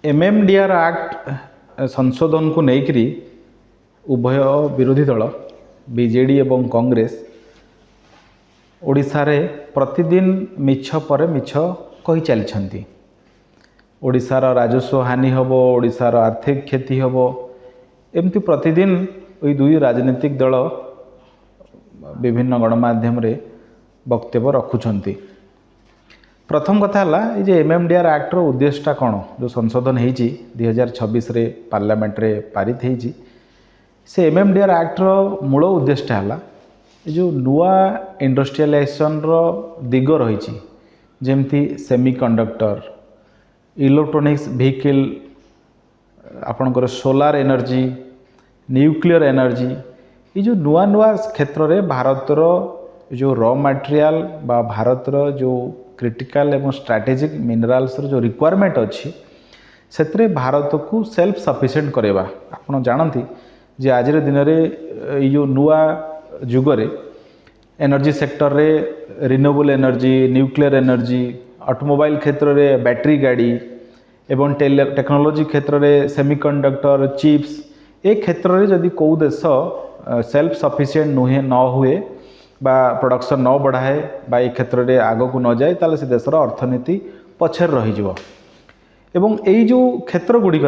MMDR act संशोधन को लेकर उभय विरोधी दल बीजेडी एवं कांग्रेस ओडिशा रे प्रतिदिन मिछ पर मिछ कही चलती। ओडिशार राजस्व हानि हम, ओडिशार आर्थिक क्षति हम, एमती प्रतिदिन ये दुई राजनीतिक दल विभिन्न गणमाध्यम रे वक्तव्य रखुंट। प्रथम कथा है जे MMDR एक्टर उद्देश्यटा कौन, जो संशोधन हो 2026 रे पार्लियामेंट रे पारित होती से MMDR एक्टर मूल उद्देश्यटा है जो नुआ इंडस्ट्रियलाइजेशन रो दिग रही जमती सेमीकंडक्टर, इलेक्ट्रोनिक्स व्हीकल, आपणकर सोलार एनर्जी, न्यूक्लियर एनर्जी, ये जो नुआ नुआ क्षेत्र में भारतर जो रॉ मटेरियल बा भारतर जो क्रिटिकल एवं स्ट्रैटेजिक मिनरल्स जो रिक्वायरमेंट अच्छी से भारत को सेल्फ सफिशिएंट करवा। आपन जानती जे आज दिन में यो नुआ जुगरे एनर्जी सेक्टर रे renewable energy, nuclear energy, automobile क्षेत्र में बैटरी गाड़ी एवं टेक्नोलॉजी क्षेत्र में सेमीकंडक्टर चिप्स, ए क्षेत्र में जदि कौ देश सेल्फ सफिशिएंट नुहे न हुए बा प्रोडक्शन न बढ़ाए बा ए क्षेत्र में आग को न जाए ताले से देशर अर्थनीति पछर रही जीवो। एवं यही जो क्षेत्र गुड़िक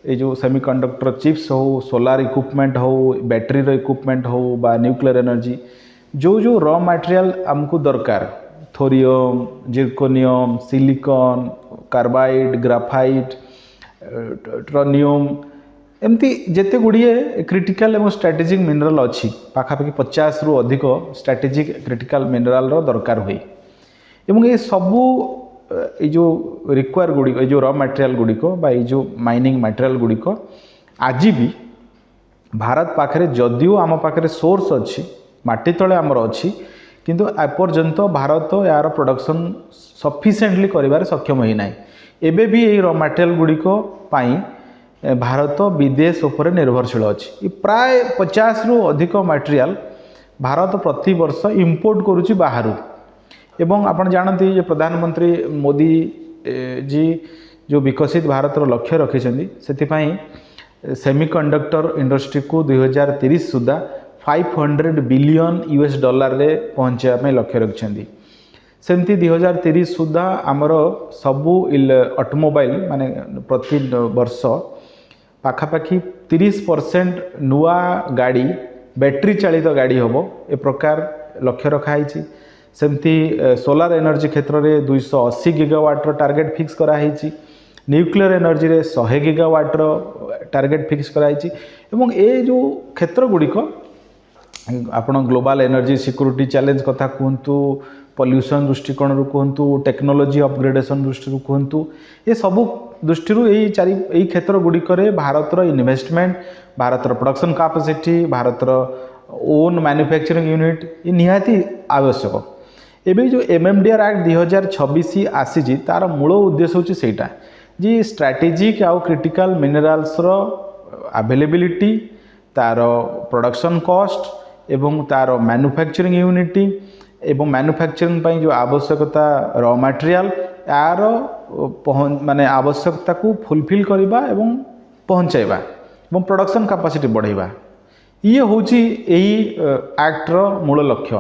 ये जो सेमीकंडक्टर चिप्स हो, सोलार इक्विपमेंट हो, बैटरी रो इक्विपमेंट हो बा न्यूक्लियर एनर्जी, जो जो रॉ मटेरियल आमको दरकार, thorium, zirconium, silicon, carbide, graphite, ट्रोनियम, एमती जेते गुड़िए क्रिटिकल एवं स्ट्रैटेजिक मिनरल अच्छी पाखापाखि 50 रु अधिक स्ट्रैटेजिक क्रिटिकल मिनरल दरकार हुए। एवं ये सबू ये जो रिक्वायर गुड़िक, जो रॉ मटेरियल गुड़िक बा ये जो माइनिंग मटेरियल गुड़िक आज भी भारत पाखे जदिও आम पाखे सोर्स अच्छी, माटी तले आमर अच्छी, किंतु एपर्यंत भारत यार प्रोडक्शन सफिशिएंटली करिवार सक्षम ही ना। एबे भी ये रॉ मटेरियल गुड़िक पाई भारत विदेश उपर निर्भरशील अच्छी। प्राय 50 रु अधिक मटेरियल भारत प्रति वर्ष इंपोर्ट करुच्ची बाहर। एवं आप जानते जो प्रधानमंत्री मोदी जी जो विकसित भारत लक्ष्य रखिंट से सेमीकंडक्टर इंडस्ट्री को 2030 सुधा 500 बिलियन US$ रे पहुँचाई लक्ष्य रखिंट। सेमती 2030 सुधा आमर सबू ऑटोमोबाइल माने प्रति वर्ष पाखापाखि 30% नुआ गाड़ी बैटरी चालित गाड़ी हम ए प्रकार लक्ष्य रखाई। सेमती सोलार एनर्जी क्षेत्र में 280 गीगावाट टार्गेट फिक्स कराई, न्यूक्लियर एनर्जी रे 100 गीगावाट टार्गेट फिक्स कराई। एवं ए जो क्षेत्र गुड़िक आपण ग्लोबल एनर्जी सिक्योरिटी चैलेंज कथा कहतु, पॉल्यूशन दृष्टिकोण कहतु, टेक्नोलॉजी अपग्रेडेशन दृष्टि कहतु, ये सबू दृष्टि यही क्षेत्र गुड़िक भारतर इन्वेस्टमेंट, भारतर प्रोडक्शन कैपेसिटी, भारतर ओन मैन्युफैक्चरिंग यूनिट ये निहाती आवश्यक। एबे जो MMDR एक्ट 2026 आसी तार मूल उद्देश्य होची सेटा जी स्ट्रैटेजिक आउ क्रिटिकल मिनरल्स रो अवेलेबिलिटी, तार प्रोडक्शन कॉस्ट एवं तार मैन्युफैक्चरिंग यूनिटी एवं मैन्युफैक्चरिंग जो आवश्यकता रॉ मटेरियल यार माने आवश्यकता को फुलफिल करवा एवं पहुँचाइबा एवं प्रोडक्शन कैपेसिटी बढ़ाइबा, ये होची यही एक्टर मूल लक्ष्य।